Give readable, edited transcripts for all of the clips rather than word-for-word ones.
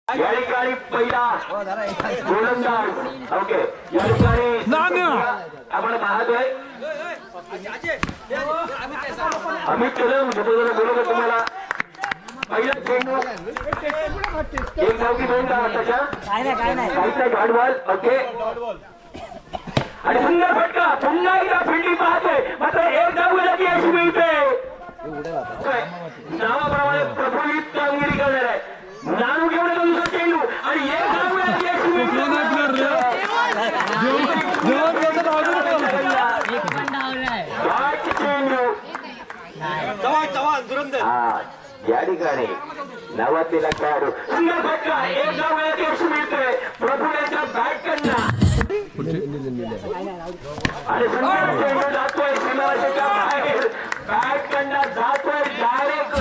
या ठिकाणी पहिला गोलंदाज ओके या ठिकाणी आपण पाहतोय अमित कदम जबरदस्त बोलत तुम्हाला पहिला चेंडू एक धाव की दोन धाव त्याच्या काहीच घाटबॉल ओके आणि सुंदर फटका पुन्हा एकदा फिल्डिंग पाहतोय मात्र एक धाव गेला की अशी मिळते नावाप्रमाणे प्रफुल्लित कामगिरी करणार आहे नानू घेऊन येतो दुसरा चेंडू आणि एक धाव गेला की अशी मिळते या ठिकाणी नावातलेला खेळाडू सुंदर फटका एक धाव गेला की अशी मिळतोय प्रफुल्लाच्या बॅट कडनं आणि सुंदर चेंडू जातोय सीमारेषेच्या बाहेर बॅट कडनं जातोय डायरेक्ट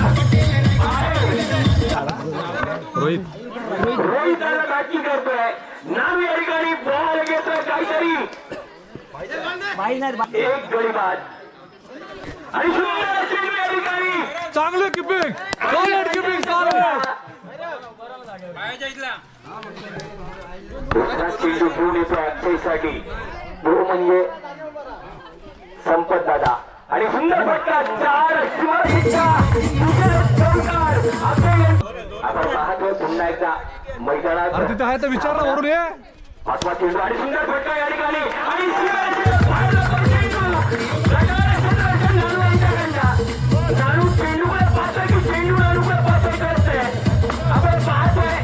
रोहित त्याला बॅटिंग करतोय नाव या ठिकाणी बॉल घेतोय काहीतरी एक गडी बाद आणि सुंदर चेंडू या ठिकाणी चांगलं किपिंग सॉलिड किपिंग दुसरा चेंडू घेऊन येतो अक्षयसाठी तो म्हणजे संपत दादा आणि सुंदर फटका चार आपण पाहतोय पुन्हा एकदा मैदानात तिथे आहे तर विचारला वरून ये पाचवा चेंडू आणि सुंदर फटका या ठिकाणी आणि नानू चेंडूकडे पाहतोय की चेंडू नानूकडे पाहतोय करतोय आपण पाहतोय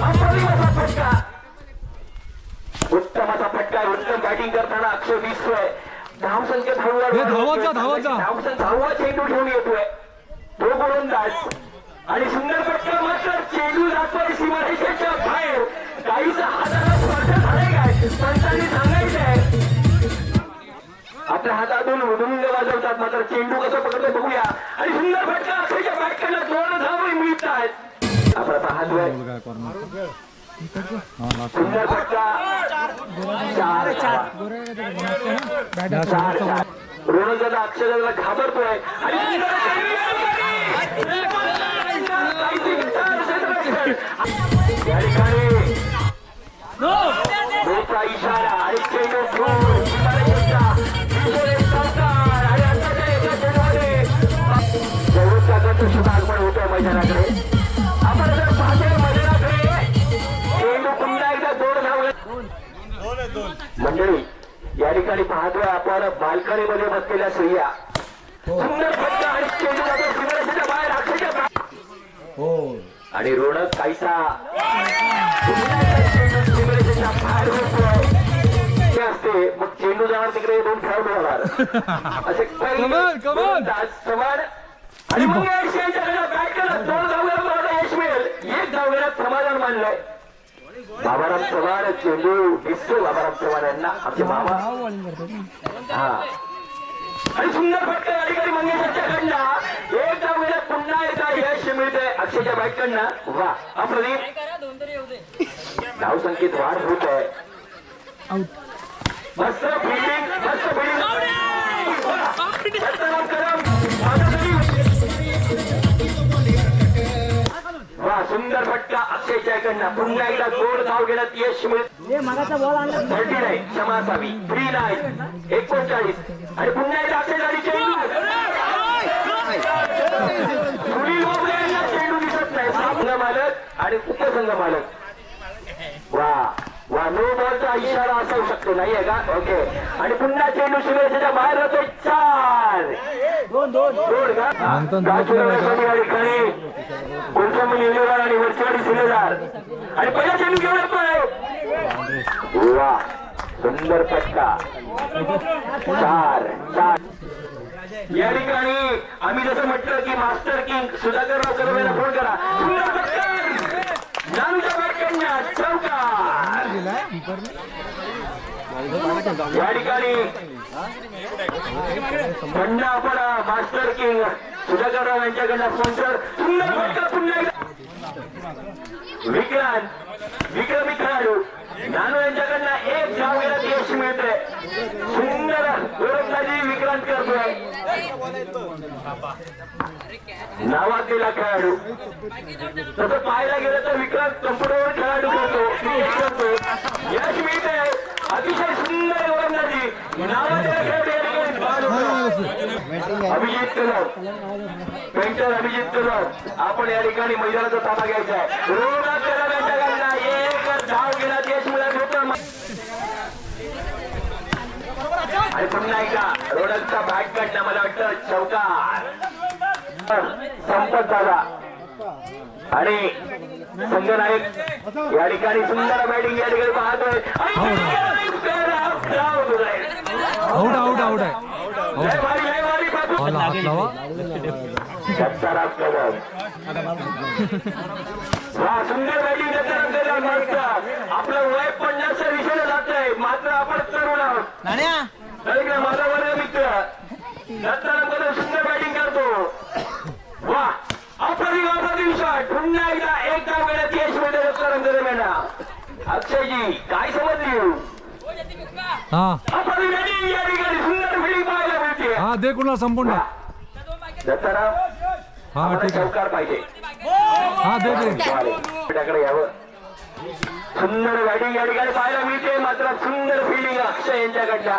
असा फटका उत्तम असा फटका उत्तम बॅटिंग करताना अक्षय दिसतोय धावसंख्या धाववा चेंडू घेऊन येतोय तो गोलंदाज आणि सुंदर फटका मात्र चेंडू जातोय सीमारेषेच्या बाहेर काहीच हाताला स्पर्श झालाय काय पंचांनी सांगायचंय आपल्या हातातून उधुंग वाजवतात मात्र चेंडू कसं पकडतो बघूया आणि सुंदर फटका अक्षयच्या बॅटकडे दोन धावा मिळत आहेत आपण पाहतोय सुंदर फटका चार रोनक अक्षराला घाबरतोय आणि या ठिकाणी मोठा इशारा आणि चेंडू सुद्धा आगमन होतोय मैदानाकडे आपण जर पाहतोय मैदानाकडे चेंडू पुन्हा एकदा दोन धाव मंडळी या ठिकाणी पाहतोय आपण बाल्कनीमध्ये बसलेल्या स्त्रिया सुंदर फटका आणि चेंडू सीमारेषेच्या बाहेर अक्षयच्या आणि रोनक काहीसा चेंडू सीमारेषेच्या बाहेर होतोय असते मग चेंडू जाणार तिकडे दोन खेळाडू होणार असे समान आणि मग बॅट करत दोन धाव यश मिळेल एक धाव घेण्यात समाधान मानलंय बाबाराम चव्हाण चेंडू दिसतो बाबाराम चव्हाण यांना आमचे मामा हा आणि सुंदर फटका या ठिकाणी मंगेशच्या कडनं एक धाव घेण्यात पुन्हा एकदा यश मिळतंय अक्षयच्या बॅट कडनं वा अप्रदीप धाव संख्येत वाढ होत आहे मस्त फिल्डिंग मस्त फिल्डिंग वा सुंदर फटका अक्षयच्या कडनं पुन्हा एकदा गोड धाव घेण्यात यश मिळत 39 क्षमा असावी 39 39 आणि पुन्हा एकदा अक्षयसाठी चेंडू सुनील बोबडे यांना चेंडू दिसत नाही संघ मालक आणि उपसंघ मालक वा वा नो बॉलचा इशारा असू शकतो नाहीये का ओके आणि पुन्हा चेंडू सीमारेषेच्या बाहेर होतोय चार दोन का या ठिकाणी कोणत्या युनिवर आणि वरचेवाडी सिलेदार आणि पहिला चेंडू घेऊन येतोय वा सुंदर फटका चार या ठिकाणी आम्ही जसं म्हटलं की मास्टर किंग सुधाकरराव कदम यांना फोन करा सुंदर फटका नानूच्या बॅटकडनं चौकार या ठिकाणी बंड आपण मास्टर किंग सुधाकरराव यांच्याकडनं स्पॉन्सर सुंदर फटका पुन्हा विक्रांत विक्रमी खेळाडू नानू यांच्याकडनं एक धाव घेण्यात यश मिळते. सुंदर गोलंदाजी विक्रांत करतोय. नावाजलेला खेळाडू. तसं पाहायला गेलं तर विक्रांत कम्प्युटरवर खेळाडू करतो. यश मिळते. अतिशय सुंदर गोलंदाजी. नावाजलेला खेळाडू या ठिकाणी बाद होतो. अभिजित कदम, पेंटर अभिजित कदम, आपण या ठिकाणी मैदानाचा ताबा घ्यायचा आहे. रोहन कदम यांच्याकडनं एक धाव घेण्यात यश मिळत होतं. आणि पुन्हा एकदा रोडलचा बॅट काढणं मला वाटतं चौकार संपत झाला. आणि संघनायक या ठिकाणी सुंदर बॅटिंग या ठिकाणी पाहतोय. आउट आउट आउट आहे. सुंदर बॅटिंग आपलं वय 50च्या दिशेने जात आहे. मात्र आपण तरुण आहोत. माझा वर्ग मित्र दत्तानंद सुंदर बॅटिंग करतो. वा अप्रतिम शॉट. पुन्हा एकदा एक धाव घेण्यात यश मिळते दत्तानंद मेना. अक्षयजी काय समजली? अप्रतिम बॅटिंग या ठिकाणी सुंदर फिल्डिंग पाहायला मिळते. हा दे कुणाला संपूर्ण. दत्ताराम हा ठीक आहे. चौकार पाहिजे. हा दे दे. त्याकडे यावं. सुंदर बॅटिंग या ठिकाणी पाहायला मिळते. मात्र सुंदर फिल्डिंग अक्षय यांच्याकडच्या.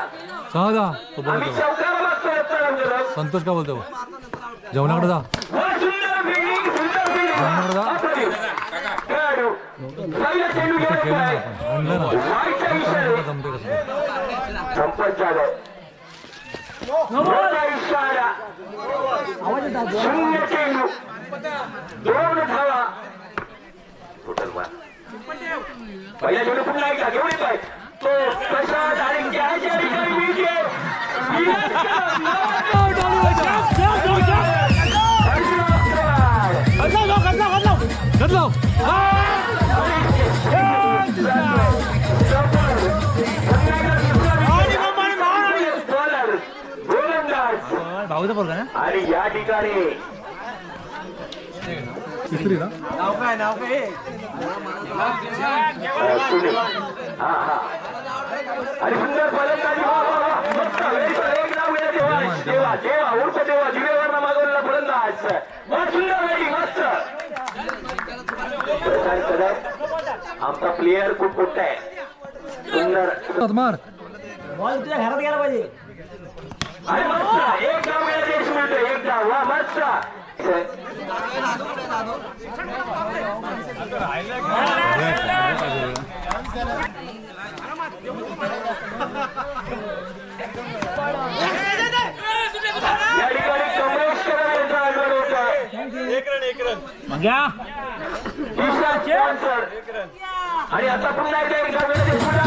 सहजा तो आम्ही बोलतो. चौकार मागतो दत्ताराम. संतोष का बोलतो? जेवणाकडे जा. सुंदर फिल्डिंग. सुंदर जेवणाकडे जा. फिल्डिंग. खेळाडू पहिला चेंडू घेऊन आणलं ना. वाईटच्या इशारे जमते कसं. संपत झालं. मोठा इशारा. शून्य चेंडू 2 धावा. Total one. पहिला चेंडू पुन्हा एकदा घेऊन येतोय तो प्रशांत आणि त्याच्या ठिकाणी मिळते. आणि या ठिकाणी तिसरी ना. आणि सुंदर फलंदाजी. एक नाव देवा देवा उर्फ देवा दिवेवर मागवलेला फलंदाज. सुंदर बॅटिंग मस्त. आमचा प्लेअर खूप मोठा आहे. सुंदर मार. बॉल तुझ्या घरात गेला पाहिजे. आणि मस्त एक नाव मिळते. यश मिळते. एक धाव. वा मस्त. या ठिकाणी कमलेश कदम यांचा आगमन होता. आणि आता पुन्हा एकदा